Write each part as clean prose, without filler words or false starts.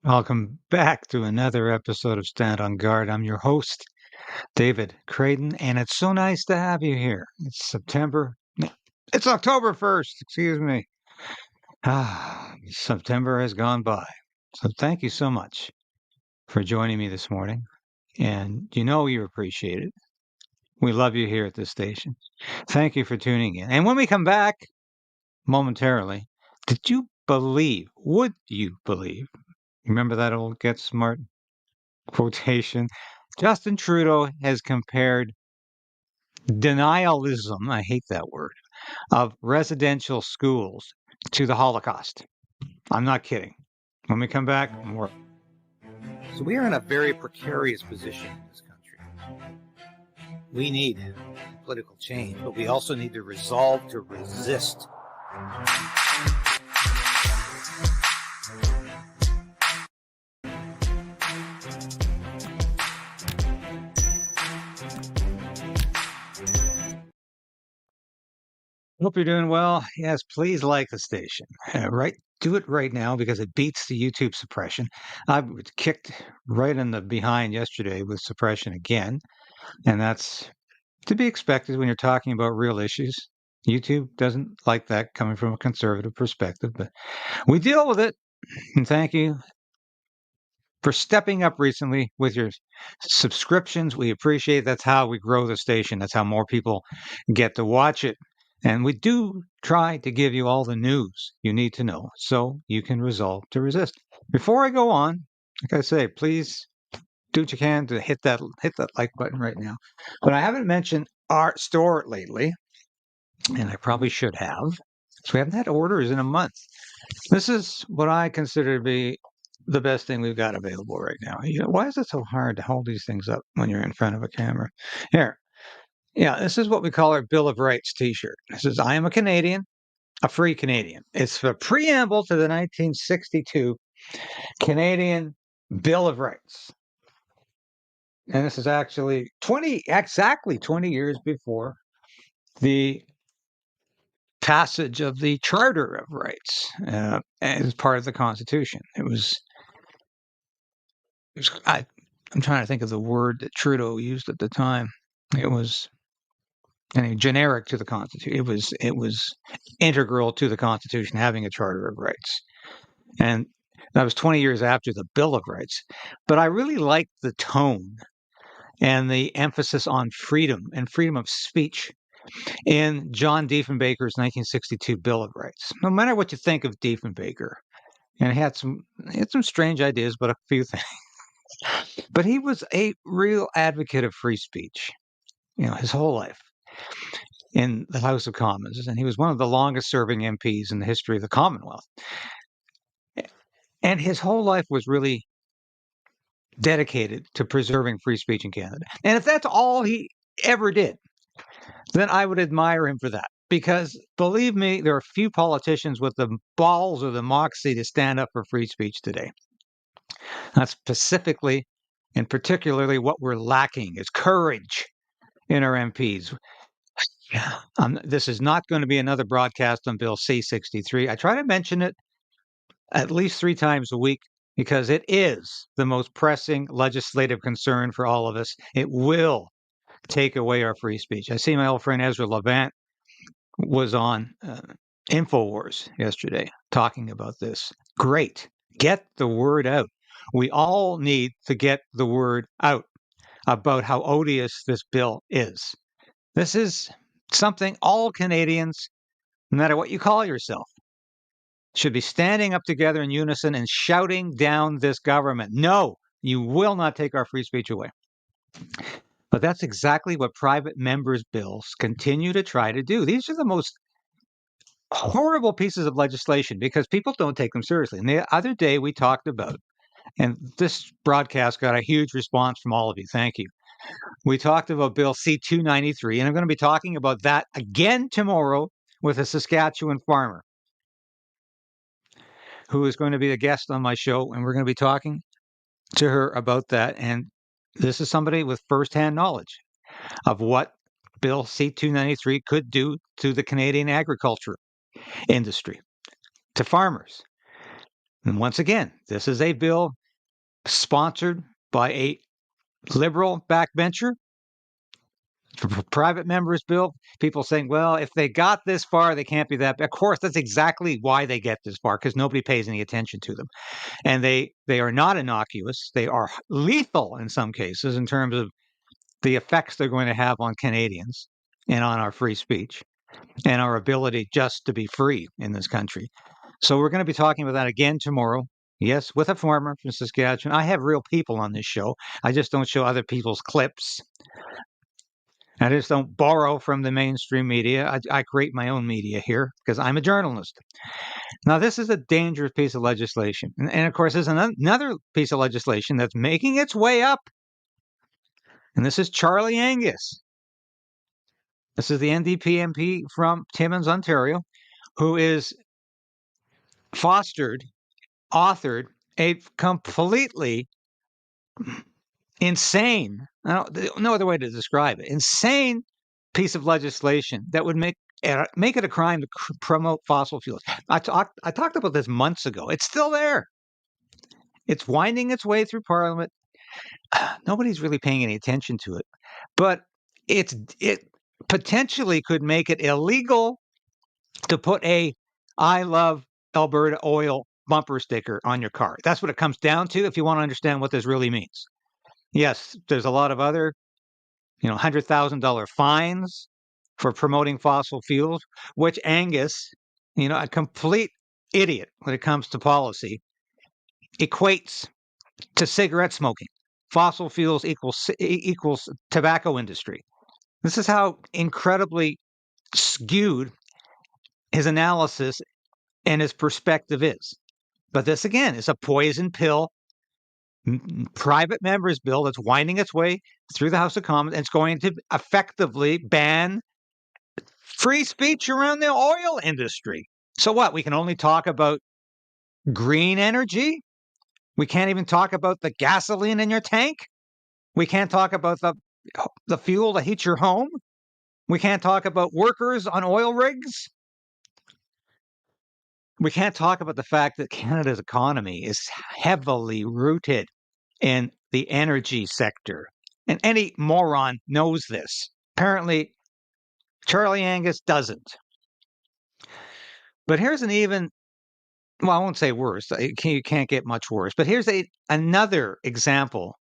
Welcome back to another episode of Stand on Guard. I'm your host, David Krayden, and it's so nice to have you here. It's September. It's October 1st, excuse me. September has gone by. So thank you so much for joining me this morning. And you know you appreciate it. We love you here at this station. Thank you for tuning in. And when we come back momentarily, would you believe? Remember that old Get Smart quotation? Justin Trudeau has compared denialism, I hate that word, of residential schools to the Holocaust. I'm not kidding. When we come back, more. So we are in a very precarious position in this country. We need political change, but we also need to resolve to resist. Hope you're doing well. Yes, please like the station. Do it right now because it beats the YouTube suppression. I was kicked right in the behind yesterday with suppression again, and that's to be expected when you're talking about real issues. YouTube doesn't like that coming from a conservative perspective, but we deal with it. And thank you for stepping up recently with your subscriptions. We appreciate it. That's how we grow the station. That's how more people get to watch it. And we do try to give you all the news you need to know so you can resolve to resist. Before I go on, like I say, please do what you can to hit that like button right now. But I haven't mentioned our store lately, and I probably should have. So we haven't had orders in a month. This is what I consider to be the best thing we've got available right now. Why is it so hard to hold these things up when you're in front of a camera? Here. Yeah, this is what we call our Bill of Rights t-shirt. This is I am a Canadian, a free Canadian. It's the preamble to the 1962 Canadian Bill of Rights. And this is actually exactly 20 years before the passage of the Charter of Rights as part of the Constitution. I'm trying to think of the word that Trudeau used at the time. It was generic to the Constitution. It was integral to the Constitution having a Charter of Rights, and that was 20 years after the Bill of Rights. But I really liked the tone and the emphasis on freedom and freedom of speech in John Diefenbaker's 1962 Bill of Rights. No matter what you think of Diefenbaker, and he had some strange ideas, but a few things. But he was a real advocate of free speech, his whole life in the House of Commons, and he was one of the longest serving MPs in the history of the Commonwealth. And his whole life was really dedicated to preserving free speech in Canada. And if that's all he ever did, then I would admire him for that. Because believe me, there are few politicians with the balls or the moxie to stand up for free speech today. That's specifically and particularly what we're lacking is courage in our MPs. This is not going to be another broadcast on Bill C-63. I try to mention it at least 3 times a week because it is the most pressing legislative concern for all of us. It will take away our free speech. I see my old friend Ezra Levant was on InfoWars yesterday talking about this. Great. Get the word out. We all need to get the word out about how odious this bill is. This is something all Canadians, no matter what you call yourself, should be standing up together in unison and shouting down this government. No, you will not take our free speech away. But that's exactly what private members' bills continue to try to do. These are the most horrible pieces of legislation because people don't take them seriously. And the other day we talked about, and this broadcast got a huge response from all of you. Thank you. We talked about Bill C-293, and I'm going to be talking about that again tomorrow with a Saskatchewan farmer who is going to be a guest on my show, and we're going to be talking to her about that. And this is somebody with firsthand knowledge of what Bill C-293 could do to the Canadian agriculture industry, to farmers. And once again, this is a bill sponsored by a liberal backbencher, private members bill. People saying, well, if they got this far, they can't be that. Of course, that's exactly why they get this far, because nobody pays any attention to them. And they are not innocuous. They are lethal in some cases in terms of the effects they're going to have on Canadians and on our free speech and our ability just to be free in this country. So we're going to be talking about that again tomorrow. Yes, with a farmer from Saskatchewan. I have real people on this show. I just don't show other people's clips. I just don't borrow from the mainstream media. I create my own media here because I'm a journalist. Now, this is a dangerous piece of legislation. And of course, there's another piece of legislation that's making its way up. And this is Charlie Angus. This is the NDP MP from Timmins, Ontario, who is authored a completely insane, no other way to describe it, insane piece of legislation that would make it a crime to promote fossil fuels. I talked about this months ago. It's still there. It's winding its way through Parliament. Nobody's really paying any attention to it, but it potentially could make it illegal to put a "I love Alberta oil" bumper sticker on your car. That's what it comes down to if you want to understand what this really means. Yes, there's a lot of other, $100,000 fines for promoting fossil fuels, which Angus, a complete idiot when it comes to policy, equates to cigarette smoking. Fossil fuels equals tobacco industry. This is how incredibly skewed his analysis and his perspective is. But this, again, is a poison pill private members bill that's winding its way through the House of Commons, and it's going to effectively ban free speech around the oil industry. So what? We can only talk about green energy? We can't even talk about the gasoline in your tank? We can't talk about the fuel to heat your home? We can't talk about workers on oil rigs? We can't talk about the fact that Canada's economy is heavily rooted in the energy sector. And any moron knows this. Apparently, Charlie Angus doesn't. But here's I won't say worse. You can't get much worse. But here's another example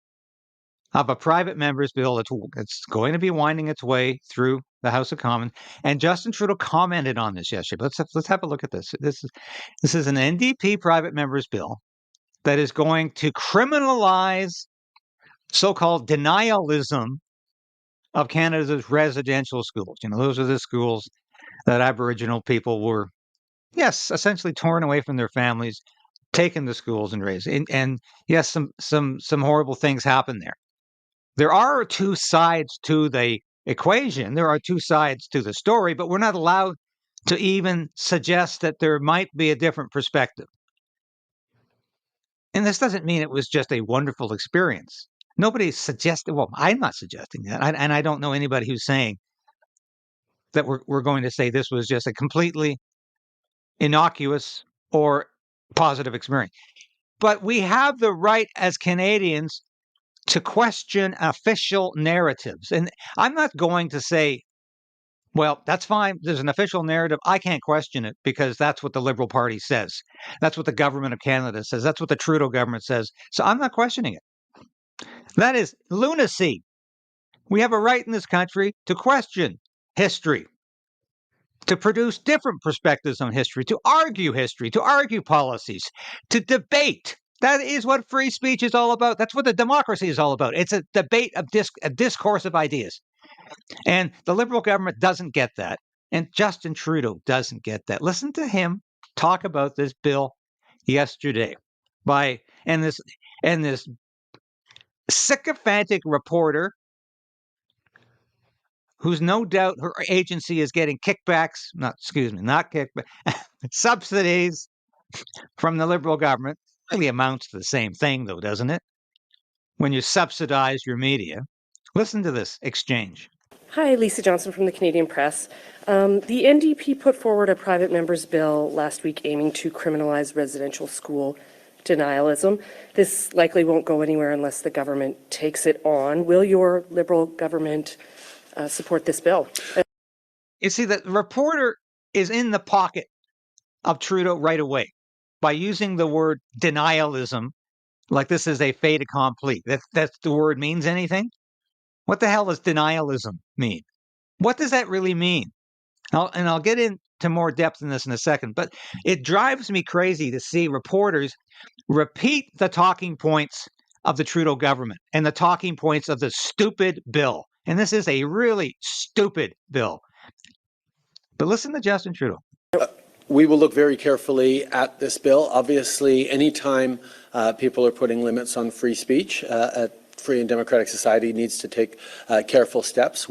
of a private member's bill that's going to be winding its way through the House of Commons. And Justin Trudeau commented on this yesterday. But let's have a look at this. This is an NDP private member's bill that is going to criminalize so-called denialism of Canada's residential schools. Those are the schools that Aboriginal people were, yes, essentially torn away from their families, taken to schools and raised. And yes, some horrible things happen there. There are two sides to the equation. There are two sides to the story, but we're not allowed to even suggest that there might be a different perspective. And this doesn't mean it was just a wonderful experience. Nobody's suggesting, well, I'm not suggesting that. And I don't know anybody who's saying that we're going to say this was just a completely innocuous or positive experience. But we have the right as Canadians to question official narratives. And I'm not going to say, well, that's fine. There's an official narrative. I can't question it because that's what the Liberal Party says. That's what the government of Canada says. That's what the Trudeau government says. So I'm not questioning it. That is lunacy. We have a right in this country to question history, to produce different perspectives on history, to argue policies, to debate. That is what free speech is all about. That's what the democracy is all about. It's a debate of a discourse of ideas. And the Liberal government doesn't get that. And Justin Trudeau doesn't get that. Listen to him talk about this bill yesterday and this sycophantic reporter who's no doubt her agency is getting not kickback, subsidies from the Liberal government. Really amounts to the same thing, though, doesn't it? When you subsidize your media. Listen to this exchange. Hi, Lisa Johnson from the Canadian Press. The NDP put forward a private member's bill last week aiming to criminalize residential school denialism. This likely won't go anywhere unless the government takes it on. Will your Liberal government support this bill? You see, the reporter is in the pocket of Trudeau right away by using the word denialism, like this is a fait accompli. That the word means anything? What the hell does denialism mean? What does that really mean? I'll get into more depth in this in a second, but it drives me crazy to see reporters repeat the talking points of the Trudeau government and the talking points of the stupid bill. And this is a really stupid bill. But listen to Justin Trudeau. We will look very carefully at this bill. Obviously, anytime people are putting limits on free speech, a free and democratic society needs to take careful steps.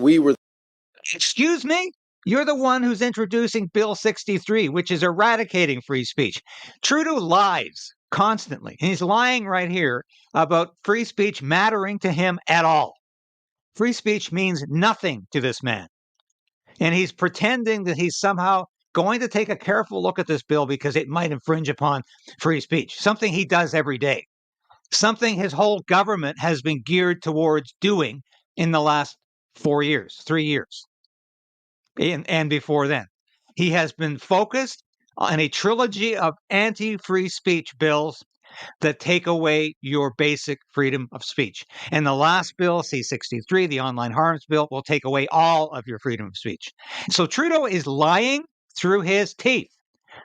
Excuse me? You're the one who's introducing Bill 63, which is eradicating free speech. Trudeau lies constantly, and he's lying right here about free speech mattering to him at all. Free speech means nothing to this man. And he's pretending that he's somehow going to take a careful look at this bill because it might infringe upon free speech, something he does every day, something his whole government has been geared towards doing in the last 4 years, 3 years, and before then. He has been focused on a trilogy of anti-free speech bills that take away your basic freedom of speech. And the last bill, C-63, the online harms bill, will take away all of your freedom of speech. So Trudeau is lying through his teeth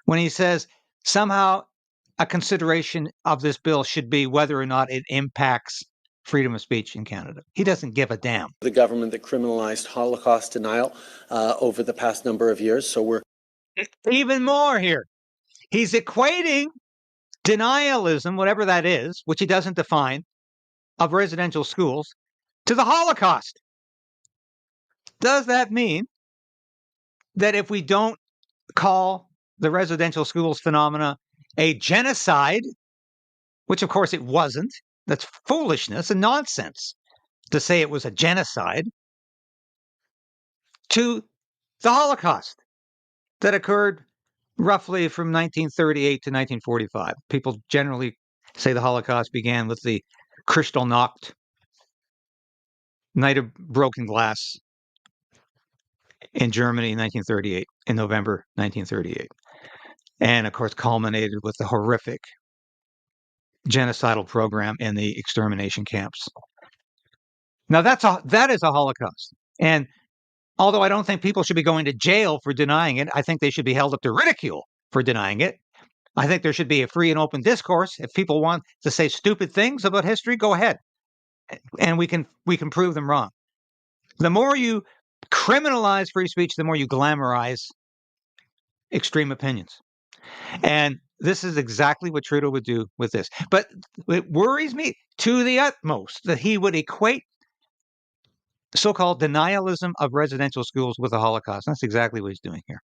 when he says somehow a consideration of this bill should be whether or not it impacts freedom of speech in Canada. He doesn't give a damn. The government that criminalized Holocaust denial over the past number of years. So we're even more here. He's equating denialism, whatever that is, which he doesn't define, of residential schools to the Holocaust. Does that mean that if we don't call the residential schools phenomena a genocide, which of course it wasn't, that's foolishness and nonsense to say it was a genocide, to the Holocaust that occurred roughly from 1938 to 1945. People generally say the Holocaust began with the Kristallnacht, Night of Broken Glass, in Germany in 1938, in November 1938. And of course, culminated with the horrific genocidal program in the extermination camps. Now, that is a Holocaust. And although I don't think people should be going to jail for denying it, I think they should be held up to ridicule for denying it. I think there should be a free and open discourse. If people want to say stupid things about history, go ahead. And we can prove them wrong. The more you criminalize free speech, the more you glamorize extreme opinions. And this is exactly what Trudeau would do with this. But it worries me to the utmost that he would equate so-called denialism of residential schools with the Holocaust. That's exactly what he's doing here.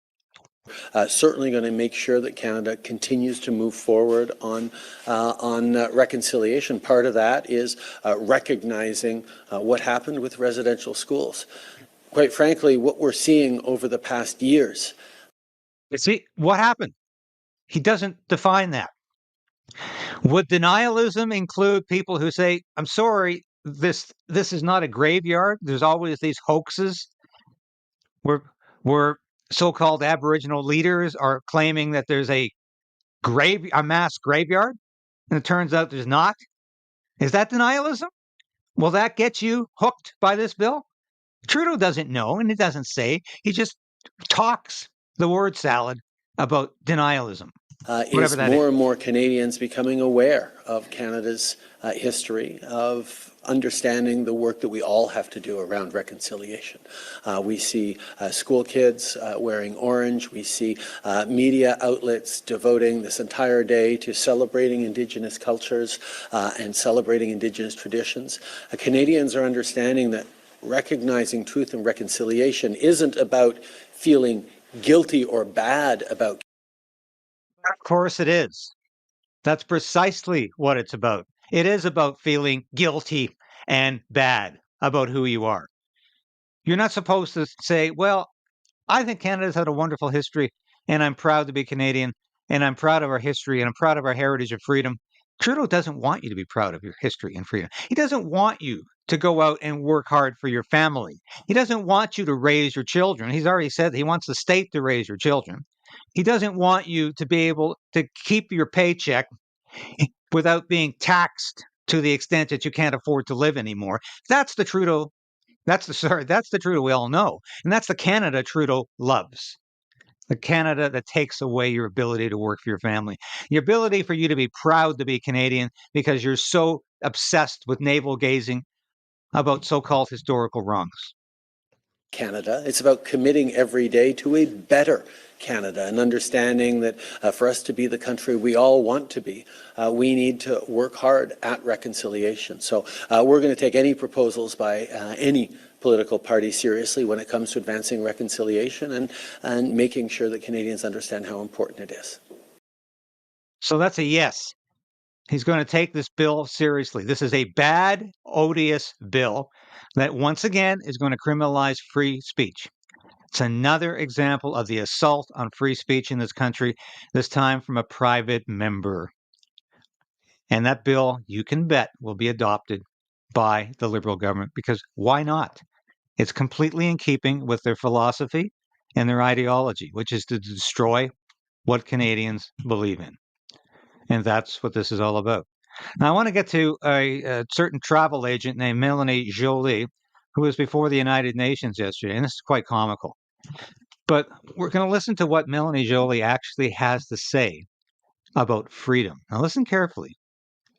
Certainly going to make sure that Canada continues to move forward on reconciliation. Part of that is recognizing what happened with residential schools. Quite frankly, what we're seeing over the past years. See, what happened? He doesn't define that. Would denialism include people who say, I'm sorry, this is not a graveyard. There's always these hoaxes where so-called Aboriginal leaders are claiming that there's a mass graveyard, and it turns out there's not. Is that denialism? Will that get you hooked by this bill? Trudeau doesn't know, and he doesn't say. He just talks the word salad about denialism. Is more and more Canadians becoming aware of Canada's history, of understanding the work that we all have to do around reconciliation. We see school kids wearing orange. We see media outlets devoting this entire day to celebrating Indigenous cultures and celebrating Indigenous traditions. Canadians are understanding that recognizing truth and reconciliation isn't about feeling guilty or bad about. Of course it is. That's precisely what it's about. It is about feeling guilty and bad about who you are. You're not supposed to say, well, I think Canada's had a wonderful history, and I'm proud to be Canadian, and I'm proud of our history, and I'm proud of our heritage of freedom, Trudeau doesn't want you to be proud of your history and freedom. He doesn't want you to go out and work hard for your family. He doesn't want you to raise your children. He's already said that he wants the state to raise your children. He doesn't want you to be able to keep your paycheck without being taxed to the extent that you can't afford to live anymore. That's the Trudeau. That's the Trudeau we all know. And that's the Canada Trudeau loves. The Canada that takes away your ability to work for your family, the ability for you to be proud to be Canadian because you're so obsessed with navel gazing about so-called historical wrongs. Canada. It's about committing every day to a better Canada and understanding that for us to be the country we all want to be, we need to work hard at reconciliation. So we're going to take any proposals by any political party seriously when it comes to advancing reconciliation and making sure that Canadians understand how important it is. So that's a yes. He's going to take this bill seriously. This is a bad, odious bill that once again is going to criminalize free speech. It's another example of the assault on free speech in this country, this time from a private member. And that bill, you can bet, will be adopted by the Liberal government because why not? It's completely in keeping with their philosophy and their ideology, which is to destroy what Canadians believe in. And that's what this is all about. Now, I want to get to a certain travel agent named Melanie Joly, who was before the United Nations yesterday, and this is quite comical. But we're going to listen to what Melanie Joly actually has to say about freedom. Now, listen carefully,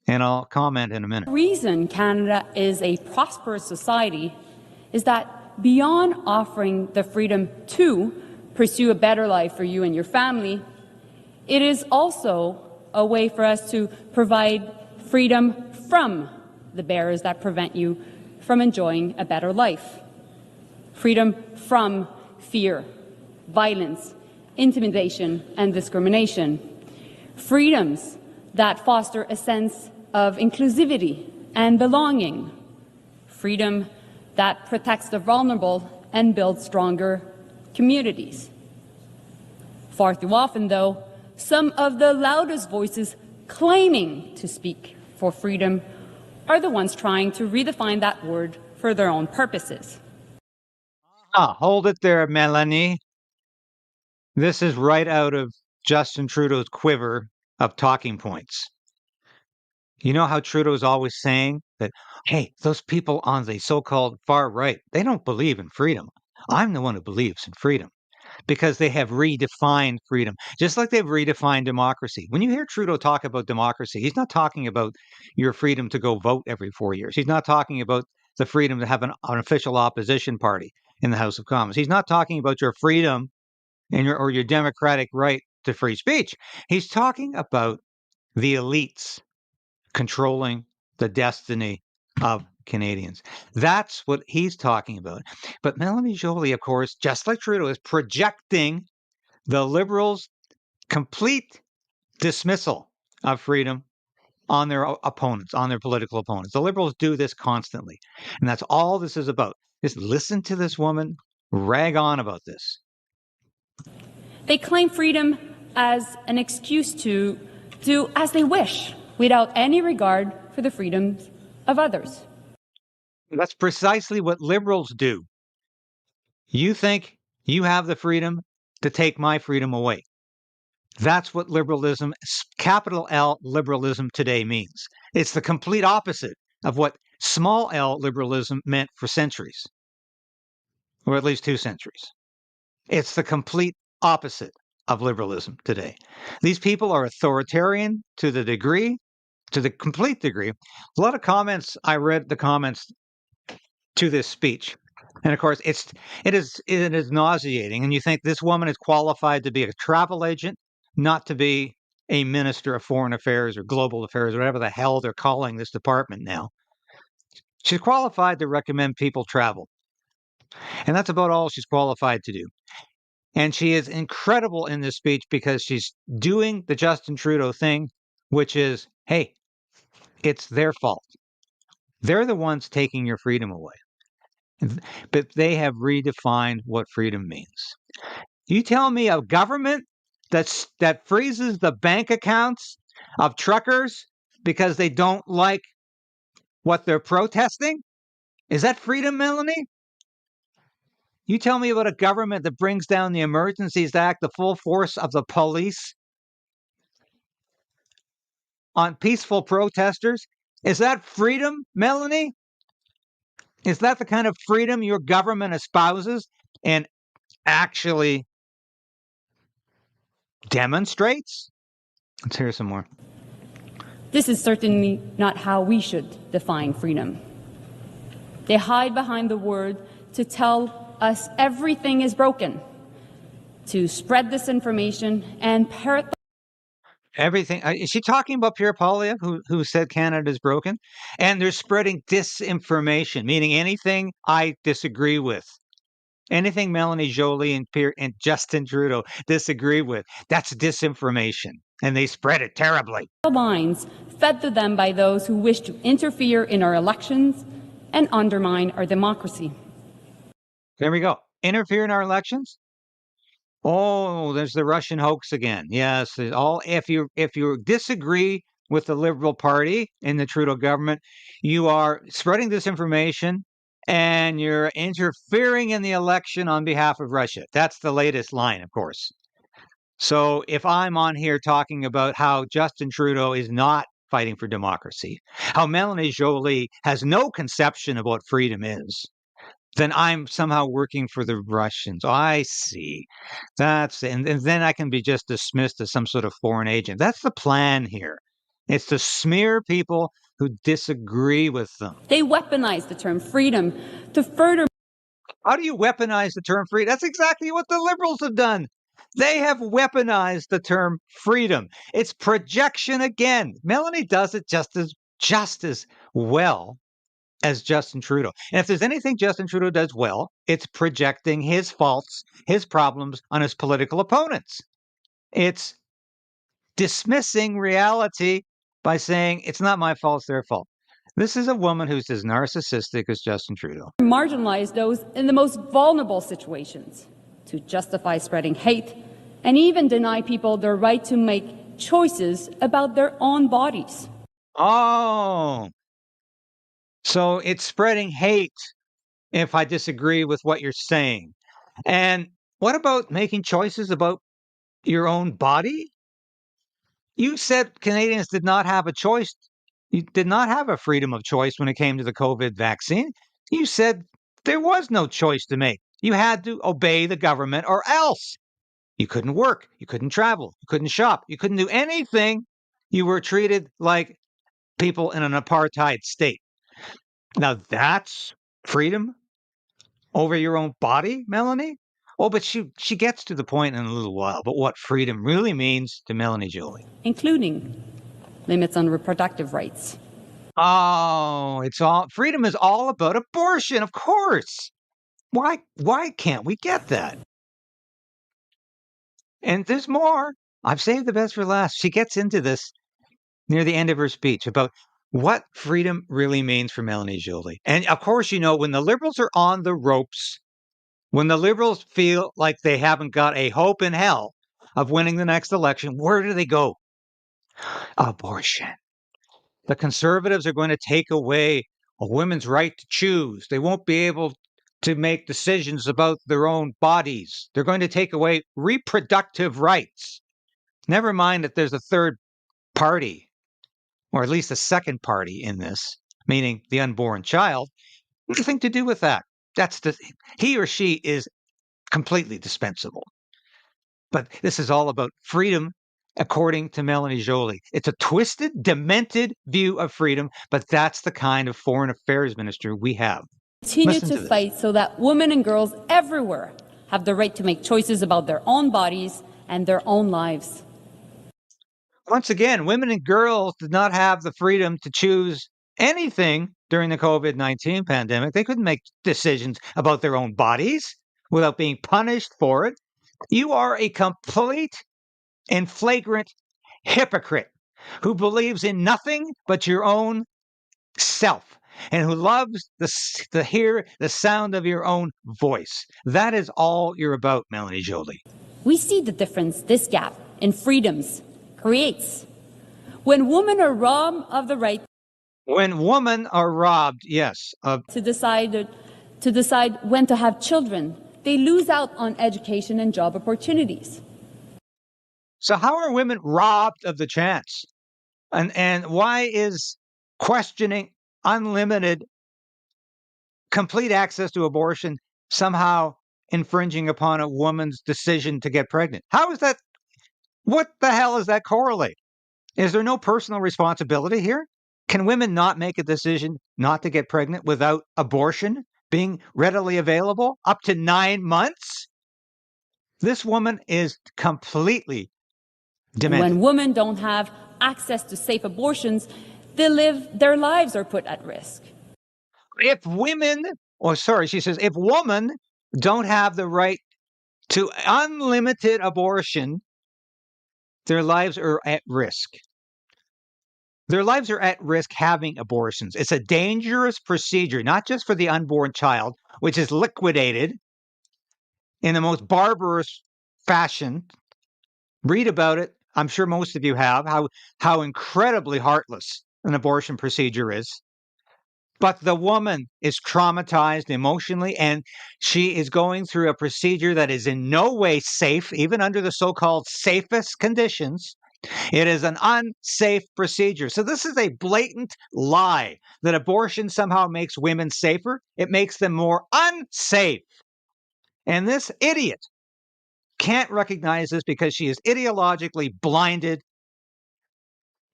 and I'll comment in a minute. The reason Canada is a prosperous society is that beyond offering the freedom to pursue a better life for you and your family, it is also a way for us to provide freedom from the barriers that prevent you from enjoying a better life. Freedom from fear, violence, intimidation, and discrimination. Freedoms that foster a sense of inclusivity and belonging. Freedom that protects the vulnerable and builds stronger communities. Far too often, though, some of the loudest voices claiming to speak for freedom are the ones trying to redefine that word for their own purposes. Hold it there, Mélanie. This is right out of Justin Trudeau's quiver of talking points. You know how Trudeau's always saying that, hey, those people on the so-called far right, they don't believe in freedom. I'm the one who believes in freedom because they have redefined freedom, just like they've redefined democracy. When you hear Trudeau talk about democracy, he's not talking about your freedom to go vote every 4 years. He's not talking about the freedom to have an official opposition party in the House of Commons. He's not talking about your freedom and your democratic right to free speech. He's talking about the elites controlling the destiny of Canadians. That's what he's talking about. But Melanie Joly, of course, just like Trudeau, is projecting the Liberals' complete dismissal of freedom on their opponents, on their political opponents. The Liberals do this constantly. And that's all this is about. Just listen to this woman rag on about this. They claim freedom as an excuse to do as they wish without any regard for the freedoms of others. That's precisely what Liberals do. You think you have the freedom to take my freedom away. That's what liberalism, capital L liberalism today means. It's the complete opposite of what small L liberalism meant for centuries, or at least 2 centuries. It's the complete opposite of liberalism today. These people are authoritarian to the complete degree. A lot of comments, I read the comments to this speech. And of course, it is nauseating. And you think this woman is qualified to be a travel agent, not to be a minister of foreign affairs or global affairs, or whatever the hell they're calling this department now. She's qualified to recommend people travel. And that's about all she's qualified to do. And she is incredible in this speech because she's doing the Justin Trudeau thing, which is, hey, it's their fault. They're the ones taking your freedom away. But they have redefined what freedom means. You tell me a government that freezes the bank accounts of truckers because they don't like what they're protesting? Is that freedom, Melanie? You tell me about a government that brings down the Emergencies Act, the full force of the police on peaceful protesters. Is that freedom, Melanie? Is that the kind of freedom your government espouses and actually demonstrates? Let's hear some more. This is certainly not how we should define freedom. They hide behind the word to tell us everything is broken, to spread disinformation and parrot Everything. Is she talking about Pierre Poilievre, who said Canada is broken? And they're spreading disinformation, meaning anything I disagree with. Anything Melanie Joly and Justin Trudeau disagree with, that's disinformation. And they spread it terribly. lines fed to them by those who wish to interfere in our elections and undermine our democracy. There we go. Interfere in our elections? Oh, there's the Russian hoax again. Yes, if you disagree with the Liberal Party in the Trudeau government, you are spreading disinformation and you're interfering in the election on behalf of Russia. That's the latest line, of course. So if I'm on here talking about how Justin Trudeau is not fighting for democracy, how Melanie Joly has no conception of what freedom is, then I'm somehow working for the Russians. Oh, I see. And then I can be just dismissed as some sort of foreign agent. That's the plan here. It's to smear people who disagree with them. They weaponize the term freedom to further. How do you weaponize the term freedom? That's exactly what the Liberals have done. They have weaponized the term freedom. It's projection again. Melanie does it just as well as Justin Trudeau. And if there's anything Justin Trudeau does well, it's projecting his faults, his problems on his political opponents. It's dismissing reality by saying, it's not my fault, it's their fault. This is a woman who's as narcissistic as Justin Trudeau. Marginalize those in the most vulnerable situations to justify spreading hate and even deny people their right to make choices about their own bodies. Oh, so it's spreading hate if I disagree with what you're saying. And what about making choices about your own body? You said Canadians did not have a choice. You did not have a freedom of choice when it came to the COVID vaccine. You said there was no choice to make. You had to obey the government or else. You couldn't work. You couldn't travel. You couldn't shop. You couldn't do anything. You were treated like people in an apartheid state. Now that's freedom over your own body, Melanie? Oh, but she gets to the point in a little while. But what freedom really means to Melanie Joly, Including limits on reproductive rights. Oh, freedom is all about abortion, of course. Why can't we get that? And there's more. I've saved the best for last. She gets into this near the end of her speech about what freedom really means for Melanie Joly. And of course, when the Liberals are on the ropes, when the Liberals feel like they haven't got a hope in hell of winning the next election, where do they go? Abortion. The Conservatives are going to take away a woman's right to choose. They won't be able to make decisions about their own bodies. They're going to take away reproductive rights. Never mind that there's a third party, or at least a second party in this, meaning the unborn child. Nothing to do with that. He or she is completely dispensable. But this is all about freedom, according to Melanie Joly. It's a twisted, demented view of freedom, but that's the kind of foreign affairs minister we have. Continue to fight so that women and girls everywhere have the right to make choices about their own bodies and their own lives. Once again, women and girls did not have the freedom to choose anything during the COVID-19 pandemic. They couldn't make decisions about their own bodies without being punished for it. You are a complete and flagrant hypocrite who believes in nothing but your own self and who loves to hear the sound of your own voice. That is all you're about, Melanie Joly. We see the difference this gap in freedoms creates. When women are robbed of the right When women are robbed, yes, of to decide when to have children, they lose out on education and job opportunities. So how are women robbed of the chance? And why is questioning unlimited, complete access to abortion somehow infringing upon a woman's decision to get pregnant? How is that? What the hell is that correlate? Is there no personal responsibility here? Can women not make a decision not to get pregnant without abortion being readily available up to 9 months? This woman is completely demented. When women don't have access to safe abortions, their lives are put at risk. If women, she says, if women don't have the right to unlimited abortion, their lives are at risk. Their lives are at risk having abortions. It's a dangerous procedure, not just for the unborn child, which is liquidated in the most barbarous fashion. Read about it. I'm sure most of you have, how incredibly heartless an abortion procedure is. But the woman is traumatized emotionally, and she is going through a procedure that is in no way safe, even under the so-called safest conditions. It is an unsafe procedure. So this is a blatant lie that abortion somehow makes women safer. It makes them more unsafe. And this idiot can't recognize this because she is ideologically blinded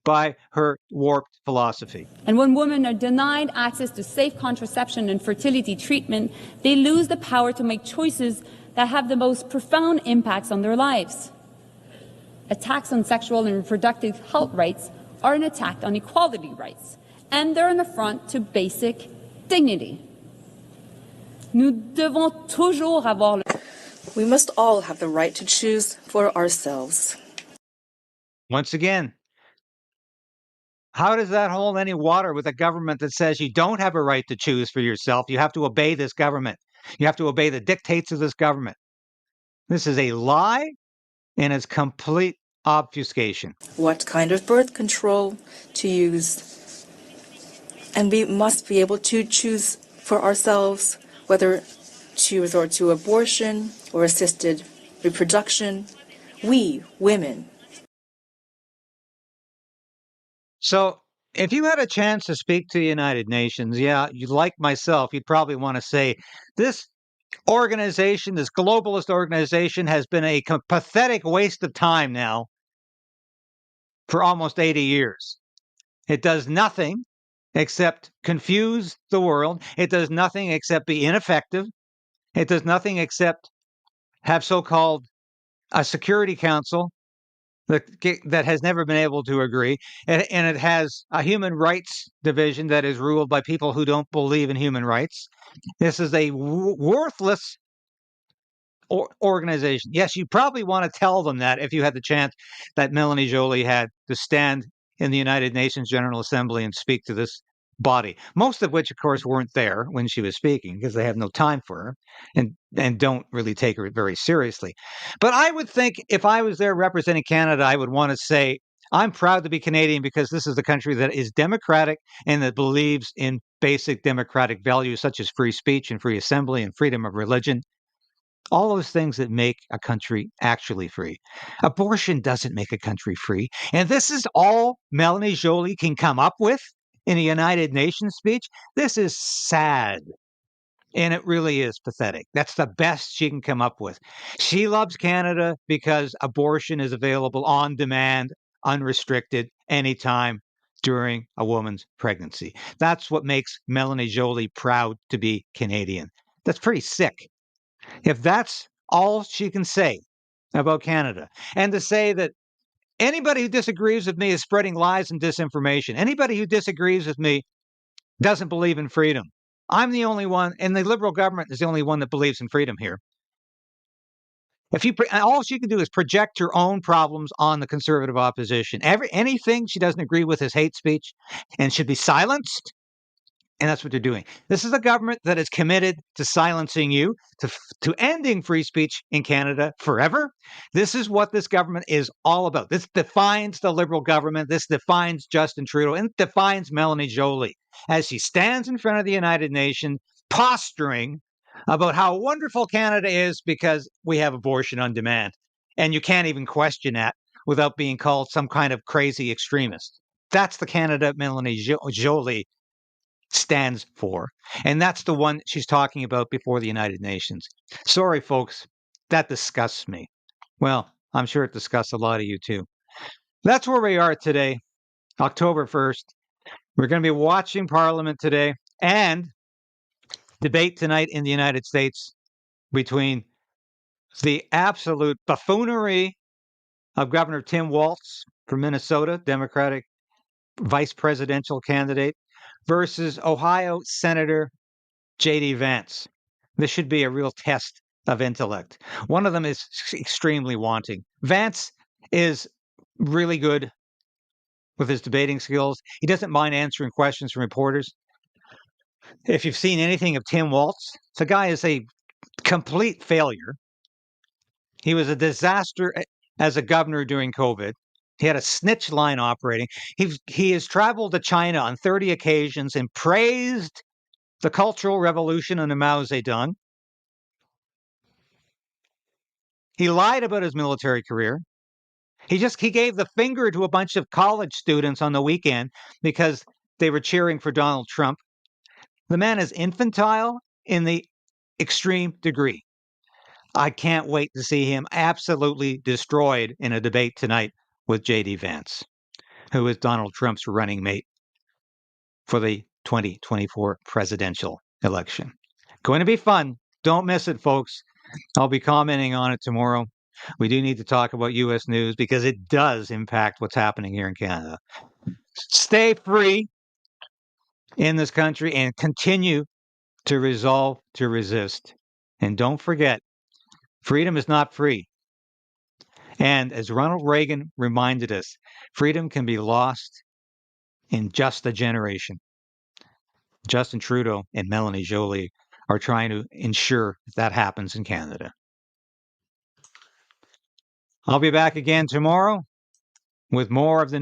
by her warped philosophy. And when women are denied access to safe contraception and fertility treatment, they lose the power to make choices that have the most profound impacts on their lives. Attacks on sexual and reproductive health rights are an attack on equality rights, and they're an affront to basic dignity. Nous devons toujours avoir le... We must all have the right to choose for ourselves. Once again, how does that hold any water with a government that says you don't have a right to choose for yourself? You have to obey this government. You have to obey the dictates of this government. This is a lie, and it's complete obfuscation. What kind of birth control to use. And we must be able to choose for ourselves whether to resort to abortion or assisted reproduction. We, women. So if you had a chance to speak to the United Nations, you like myself, you'd probably want to say this organization, this globalist organization, has been a pathetic waste of time now for almost 80 years. It does nothing except confuse the world. It does nothing except be ineffective. It does nothing except have so-called a Security Council that has never been able to agree. And it has a human rights division that is ruled by people who don't believe in human rights. This is a worthless organization. Yes, you probably want to tell them that if you had the chance that Melanie Joly had to stand in the United Nations General Assembly and speak to this body, most of which, of course, weren't there when she was speaking because they have no time for her and don't really take her very seriously. But I would think if I was there representing Canada, I would want to say, I'm proud to be Canadian because this is the country that is democratic and that believes in basic democratic values such as free speech and free assembly and freedom of religion. All those things that make a country actually free. Abortion doesn't make a country free. And this is all Melanie Joly can come up with in a United Nations speech. This is sad. And it really is pathetic. That's the best she can come up with. She loves Canada because abortion is available on demand, unrestricted, anytime during a woman's pregnancy. That's what makes Melanie Joly proud to be Canadian. That's pretty sick. If that's all she can say about Canada, and to say that anybody who disagrees with me is spreading lies and disinformation, anybody who disagrees with me doesn't believe in freedom. I'm the only one, and the Liberal government is the only one that believes in freedom here. All she can do is project her own problems on the Conservative opposition. Anything she doesn't agree with is hate speech and should be silenced. And that's what they're doing. This is a government that is committed to silencing you, to ending free speech in Canada forever. This is what this government is all about. This defines the Liberal government. This defines Justin Trudeau and defines Melanie Joly as she stands in front of the United Nations posturing about how wonderful Canada is because we have abortion on demand. And you can't even question that without being called some kind of crazy extremist. That's the Canada Melanie Joly stands for. And that's the one she's talking about before the United Nations. Sorry, folks, that disgusts me. Well, I'm sure it disgusts a lot of you too. That's where we are today, October 1st. We're going to be watching Parliament today and debate tonight in the United States between the absolute buffoonery of Governor Tim Walz from Minnesota, Democratic vice presidential candidate, versus Ohio Senator J.D. Vance. This should be a real test of intellect. One of them is extremely wanting. Vance is really good with his debating skills. He doesn't mind answering questions from reporters. If you've seen anything of Tim Walz, the guy is a complete failure. He was a disaster as a governor during COVID. He had a snitch line operating. He has traveled to China on 30 occasions and praised the Cultural Revolution under Mao Zedong. He lied about his military career. He gave the finger to a bunch of college students on the weekend because they were cheering for Donald Trump. The man is infantile in the extreme degree. I can't wait to see him absolutely destroyed in a debate tonight with J.D. Vance, who is Donald Trump's running mate for the 2024 presidential election. Going to be fun. Don't miss it, folks. I'll be commenting on it tomorrow. We do need to talk about U.S. news because it does impact what's happening here in Canada. Stay free in this country and continue to resolve to resist. And don't forget, freedom is not free. And as Ronald Reagan reminded us, freedom can be lost in just a generation. Justin Trudeau and Melanie Joly are trying to ensure that happens in Canada. I'll be back again tomorrow with more of the news.